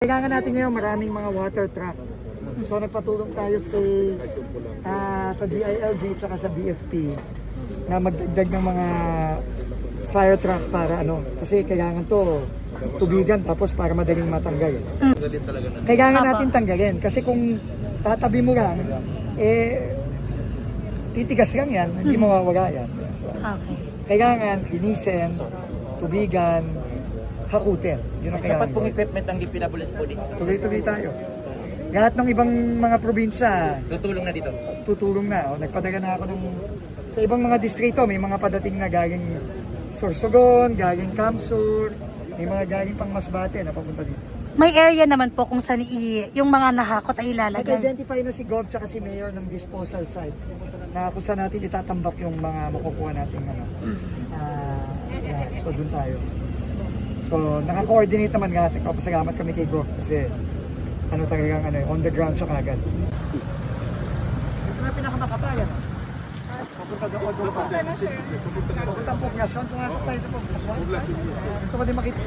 Kailangan natin ngayon maraming mga water truck. So nagpatulong tayo sa DILG at sa BFP na magdagdag ng mga fire truck para kasi kailangan to tubigan tapos para madaling matanggal. Kailangan natin tanggalin kasi kung tatabi mo lang, titigas lang yan, hindi mawawala yan. So, kailangan linisin, tubigan, hakutin. Yun ang kailangan. Sapat pong equipment ang dipinabulis po dito. Tuloy-tuloy tayo. Lahat ng ibang mga probinsya, Tutulong na dito. tutulong na. Nagpadala na ako sa ibang mga distrito, may mga padating na galing Sorsogon, galing Kamsur, may mga galing pang Masbate na papunta dito. May area naman po kung saan yung mga nahakot ay ilalagay. Nag-identify na si Gov tsaka si Mayor ng disposal site na kung saan natin itatambak yung mga makukuha natin. So doon tayo. So naka-coordinate naman natin. Papasalamat kami kay Gov kasi talagang on the ground siya kagad. Ito na pinakamakatayan. Papunta doon pa. Papunta ang poblasyon. Pumasok tayo sa poblasyon. Gusto ko din makita.